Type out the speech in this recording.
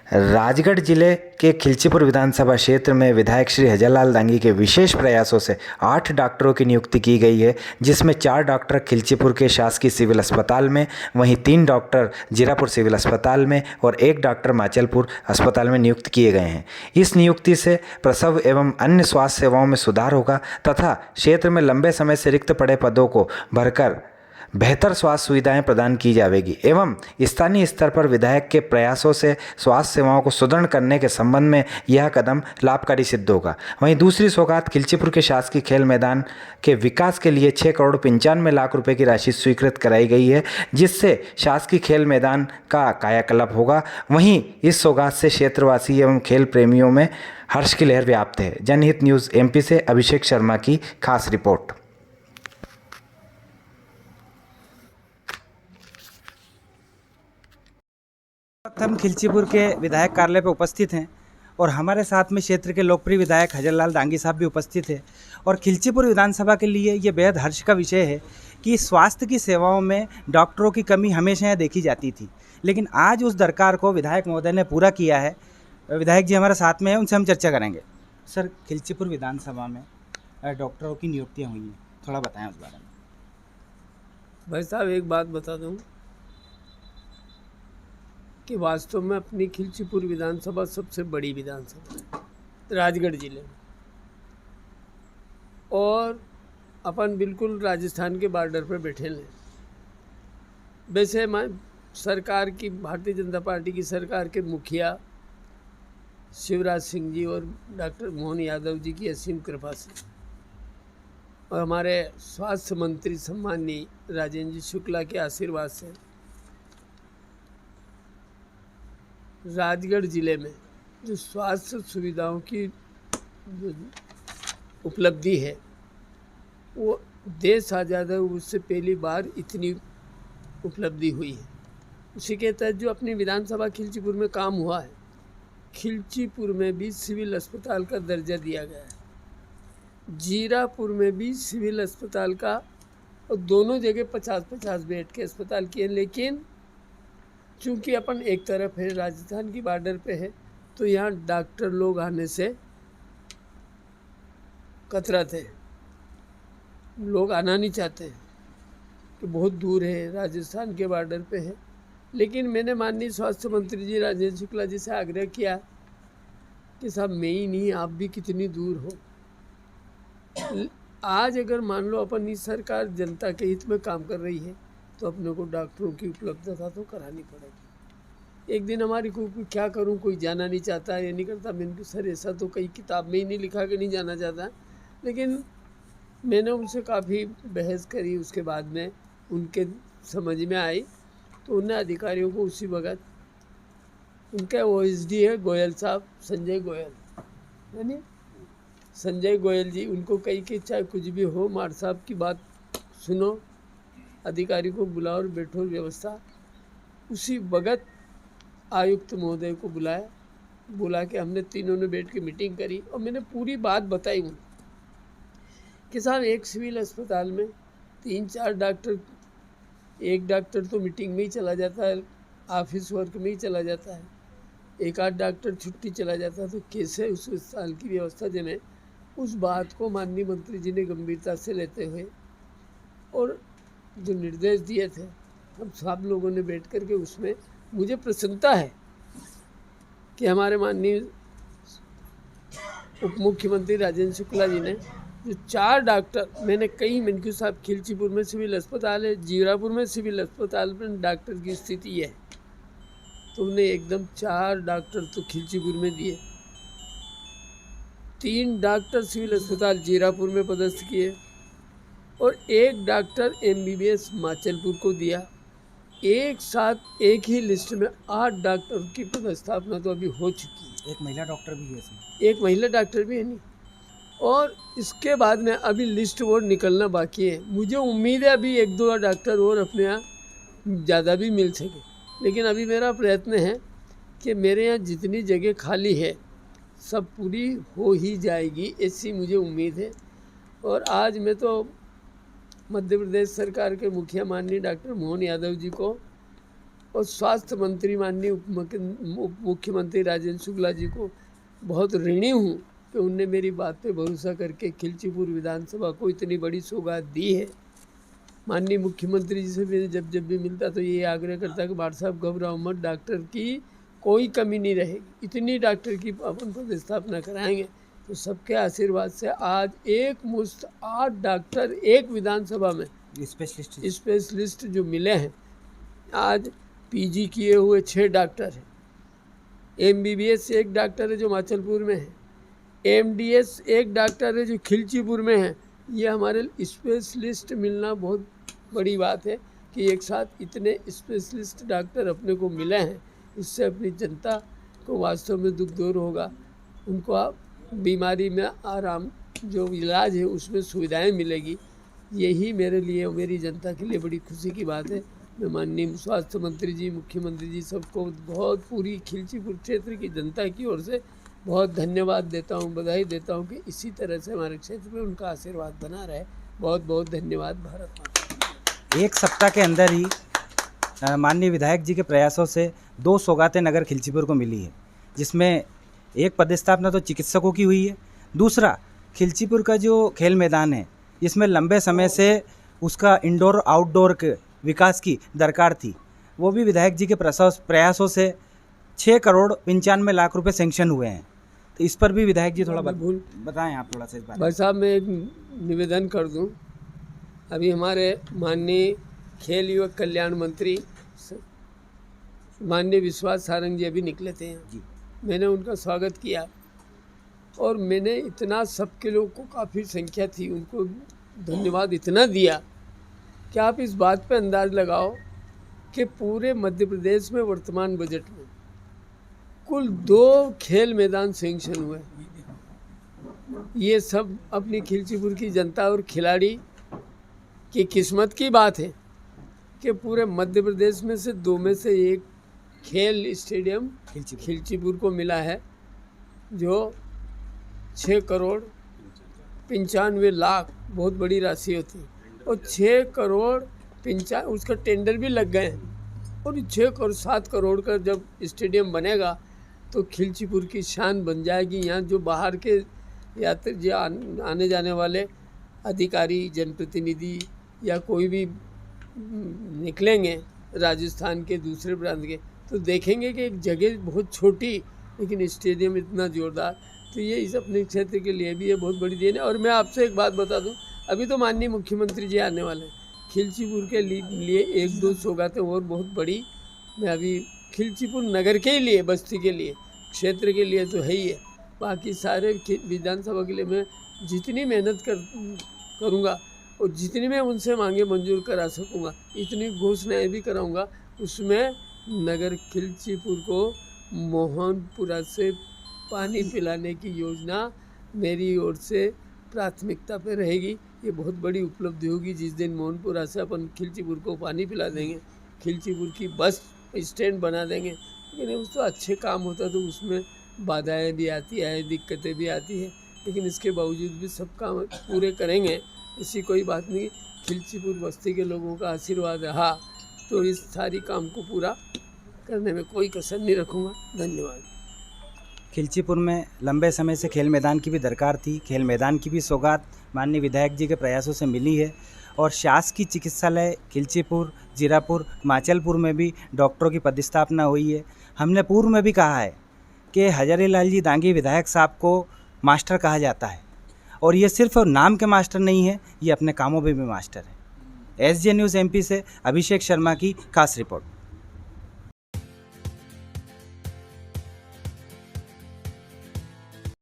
राजगढ़ जिले के खिलचीपुर विधानसभा क्षेत्र में विधायक श्री हजरलाल दांगी के विशेष प्रयासों से 8 डॉक्टरों की नियुक्ति की गई है, जिसमें 4 डॉक्टर खिलचीपुर के शासकीय सिविल अस्पताल में, वहीं 3 डॉक्टर जीरापुर सिविल अस्पताल में और 1 डॉक्टर माचलपुर अस्पताल में नियुक्त किए गए हैं। इस नियुक्ति से प्रसव एवं अन्य स्वास्थ्य सेवाओं में सुधार होगा तथा क्षेत्र में लंबे समय से रिक्त पड़े पदों को भरकर बेहतर स्वास्थ्य सुविधाएं प्रदान की जाएगी एवं स्थानीय स्तर पर विधायक के प्रयासों से स्वास्थ्य सेवाओं को सुदृढ़ करने के संबंध में यह कदम लाभकारी सिद्ध होगा। वहीं दूसरी सौगात खिलचीपुर के शासकीय खेल मैदान के विकास के लिए 6,95,00,000 रुपए की राशि स्वीकृत कराई गई है, जिससे शासकीय खेल मैदान का कायाकल्प होगा। वहीं इस सौगात से क्षेत्रवासी एवं खेल प्रेमियों में हर्ष की लहर व्याप्त है। जनहित न्यूज़ MP से अभिषेक शर्मा की खास रिपोर्ट। हम खिलचीपुर के विधायक कार्यालय पर उपस्थित हैं और हमारे साथ में क्षेत्र के लोकप्रिय विधायक हजरलाल दांगी साहब भी उपस्थित हैं। और खिलचीपुर विधानसभा के लिए ये बेहद हर्ष का विषय है कि स्वास्थ्य की सेवाओं में डॉक्टरों की कमी हमेशा यहाँ देखी जाती थी, लेकिन आज उस दरकार को विधायक महोदय ने पूरा किया है। विधायक जी हमारे साथ में हैं, उनसे हम चर्चा करेंगे। सर, खिलचीपुर विधानसभा में डॉक्टरों की नियुक्तियाँ हुई हैं, थोड़ा बताएँ उस बारे में। भाई साहब, एक बात बता दूं कि वास्तव में अपनी खिलचीपुर विधानसभा सबसे बड़ी विधानसभा है राजगढ़ जिले में, और अपन बिल्कुल राजस्थान के बॉर्डर पर बैठे हैं। वैसे सरकार की, भारतीय जनता पार्टी की सरकार के मुखिया शिवराज सिंह जी और डॉक्टर मोहन यादव जी की असीम कृपा से और हमारे स्वास्थ्य मंत्री सम्माननीय राजेंद्र जी शुक्ला के आशीर्वाद से राजगढ़ ज़िले में जो स्वास्थ्य सुविधाओं की जो उपलब्धि है वो देश आज़ाद है उससे पहली बार इतनी उपलब्धि हुई है। उसी के तहत जो अपनी विधानसभा खिलचीपुर में काम हुआ है, खिलचीपुर में भी सिविल अस्पताल का दर्जा दिया गया है, जीरापुर में भी सिविल अस्पताल का, और दोनों जगह 50-50 बेड के अस्पताल किए। लेकिन चूँकि अपन एक तरफ है, राजस्थान की बॉर्डर पे है, तो यहाँ डॉक्टर लोग आने से कतराते हैं, लोग आना नहीं चाहते हैं कि बहुत दूर है, राजस्थान के बॉर्डर पे है। लेकिन मैंने माननीय स्वास्थ्य मंत्री जी राजेंद्र शुक्ला जी से आग्रह किया कि साहब मैं ही नहीं, आप भी कितनी दूर हो। आज अगर मान लो अपनी सरकार जनता के हित में काम कर रही है तो अपने को डॉक्टरों की उपलब्धता तो करानी पड़ेगी। एक दिन हमारी क्या करूं, कोई जाना नहीं चाहता, ये नहीं करता। मैंने सर ऐसा तो कई किताब में ही नहीं लिखा कि नहीं जाना चाहता, लेकिन मैंने उनसे काफ़ी बहस करी। उसके बाद में उनके समझ में आई तो उन्हें अधिकारियों को उसी वक्त, उनका OSD है गोयल साहब, संजय गोयल, यानी संजय गोयल जी, उनको कही कि चाहे कुछ भी हो, मार साहब की बात सुनो, अधिकारी को बुलाओ और बैठो व्यवस्था। उसी वक्त आयुक्त महोदय को बुला के हमने तीनों ने बैठ के मीटिंग करी और मैंने पूरी बात बताई उन्हें कि साहब एक सिविल अस्पताल में 3-4 डॉक्टर, एक डॉक्टर तो मीटिंग में ही चला जाता है, ऑफिस वर्क में ही चला जाता है, 1-8 डॉक्टर छुट्टी चला जाता है, तो कैसे उस अस्पताल की व्यवस्था जमे। उस बात को माननीय मंत्री जी ने गंभीरता से लेते हुए और जो निर्देश दिए थे, हम सब लोगों ने बैठ कर के, उसमें मुझे प्रसन्नता है कि हमारे माननीय उप मुख्यमंत्री राजेंद्र शुक्ला जी ने जो 4 डॉक्टर, मैंने मैंने साहब खिलचीपुर में सिविल अस्पताल है, जीरापुर में सिविल अस्पताल में डॉक्टर की स्थिति है, तो उन्हें एकदम 4 डॉक्टर तो खिलचीपुर में दिए, 3 डॉक्टर सिविल अस्पताल जीरापुर में पदस्थ किए और 1 डॉक्टर MBBS माचलपुर को दिया। एक साथ एक ही लिस्ट में 8 डॉक्टर की पदस्थापना तो अभी हो चुकी है। एक महिला डॉक्टर भी है इसमें, एक महिला डॉक्टर भी है नहीं, और इसके बाद में अभी लिस्ट वो निकलना बाकी है। मुझे उम्मीद है अभी 1-2 डॉक्टर और अपने यहाँ ज़्यादा भी मिल सके, लेकिन अभी मेरा प्रयत्न है कि मेरे यहाँ जितनी जगह खाली है सब पूरी हो ही जाएगी, ऐसी मुझे उम्मीद है। और आज मैं तो मध्य प्रदेश सरकार के मुखिया माननीय डॉक्टर मोहन यादव जी को और स्वास्थ्य मंत्री माननीय उप मुख्यमंत्री राजेंद्र शुक्ला जी को बहुत ऋणी हूँ कि उनने मेरी बात पे भरोसा करके खिलचीपुर विधानसभा को इतनी बड़ी सौगात दी है। माननीय मुख्यमंत्री जी से मैं जब भी मिलता तो ये आग्रह करता कि भाट साहब घबराओ मत, डॉक्टर की कोई कमी नहीं रहेगी, इतनी डॉक्टर की अपन प्रतिस्थापना कराएंगे। तो सबके आशीर्वाद से आज एक मुश्त 8 डॉक्टर एक विधानसभा में स्पेशलिस्ट जो मिले हैं। आज पीजी किए हुए 6 डॉक्टर हैं, MBBS 1 डॉक्टर है जो माचलपुर में है, MDS 1 डॉक्टर है जो खिलचीपुर में है। ये हमारे स्पेशलिस्ट मिलना बहुत बड़ी बात है कि एक साथ इतने स्पेशलिस्ट डॉक्टर अपने को मिले हैं। इससे अपनी जनता को वास्तव में दुख दूर होगा, उनको बीमारी में आराम, जो इलाज है उसमें सुविधाएं मिलेगी। यही मेरे लिए और मेरी जनता के लिए बड़ी खुशी की बात है। मैं माननीय स्वास्थ्य मंत्री जी, मुख्यमंत्री जी सबको बहुत पूरी खिलचीपुर क्षेत्र की जनता की ओर से बहुत धन्यवाद देता हूँ, बधाई देता हूँ कि इसी तरह से हमारे क्षेत्र में उनका आशीर्वाद बना रहे। बहुत बहुत धन्यवाद। भारत माता। एक सप्ताह के अंदर ही माननीय विधायक जी के प्रयासों से 2 सौगातें नगर खिलचीपुर को मिली है, जिसमें एक पदस्थापना तो चिकित्सकों की हुई है, दूसरा खिलचीपुर का जो खेल मैदान है इसमें लंबे समय से उसका इंडोर आउटडोर के विकास की दरकार थी, वो भी विधायक जी के प्रयासों से 6 करोड़ 95 लाख रुपए सेंक्शन हुए हैं। तो इस पर भी विधायक जी थोड़ा बताएं आप थोड़ा सा इस बारे में। भाई साहब मैं एक निवेदन कर दूं, अभी हमारे माननीय खेल युवक कल्याण मंत्री माननीय विश्वास सारंग जी अभी निकले थे जी। मैंने उनका स्वागत किया और मैंने इतना सबके लोग को काफ़ी संख्या थी, उनको धन्यवाद इतना दिया कि आप इस बात पे अंदाज लगाओ कि पूरे मध्य प्रदेश में वर्तमान बजट में कुल 2 खेल मैदान सेंक्शन हुए। ये सब अपनी खिलचीपुर की जनता और खिलाड़ी की किस्मत की बात है कि पूरे मध्य प्रदेश में से 2 में से 1 खेल स्टेडियम खिलचीपुर को मिला है, जो 6 करोड़ 95 लाख बहुत बड़ी राशि होती है। और 6 करोड़ 95 उसका टेंडर भी लग गए हैं। और 6 करोड़ 7 करोड़ का जब स्टेडियम बनेगा तो खिलचीपुर की शान बन जाएगी। यहाँ जो बाहर के यात्री आने जाने वाले अधिकारी, जनप्रतिनिधि या कोई भी निकलेंगे राजस्थान के दूसरे प्रांत के, तो देखेंगे कि एक जगह बहुत छोटी लेकिन स्टेडियम इतना ज़ोरदार। तो ये इस अपने क्षेत्र के लिए भी ये बहुत बड़ी देन है। और मैं आपसे एक बात बता दूं, अभी तो माननीय मुख्यमंत्री जी आने वाले हैं, खिलचीपुर के लिए 1-2 सौगातें और बहुत बड़ी मैं अभी खिलचीपुर नगर के लिए, बस्ती के लिए, क्षेत्र के लिए तो है ही है, बाकी सारे विधानसभा के लिए मैं जितनी मेहनत करूँगा और जितनी मैं उनसे मांगे मंजूर करा सकूँगा, इतनी घोषणाएँ भी कराऊँगा। उसमें नगर खिलचीपुर को मोहनपुरा से पानी पिलाने की योजना मेरी ओर से प्राथमिकता पे रहेगी। ये बहुत बड़ी उपलब्धि होगी जिस दिन मोहनपुरा से अपन खिलचीपुर को पानी पिला देंगे, खिलचीपुर की बस स्टैंड बना देंगे। लेकिन उस तो अच्छे काम होता तो उसमें बाधाएं भी आती है, दिक्कतें भी आती है, लेकिन इसके बावजूद भी सब काम पूरे करेंगे, ऐसी कोई बात नहीं। खिलचीपुर बस्ती के लोगों का आशीर्वाद रहा तो इस सारी काम को पूरा करने में कोई कसर नहीं रखूँगा। धन्यवाद। खिलचीपुर में लंबे समय से खेल मैदान की भी दरकार थी, खेल मैदान की भी सौगात माननीय विधायक जी के प्रयासों से मिली है। और शासकीय चिकित्सालय खिलचीपुर, जीरापुर, माचलपुर में भी डॉक्टरों की पदस्थापना हुई है। हमने पूर्व में भी कहा है कि हजारी लाल जी दांगी विधायक साहब को मास्टर कहा जाता है, और ये सिर्फ नाम के मास्टर नहीं है, ये अपने कामों में भी मास्टर है। SJ न्यूज़ MP से अभिषेक शर्मा की खास रिपोर्ट।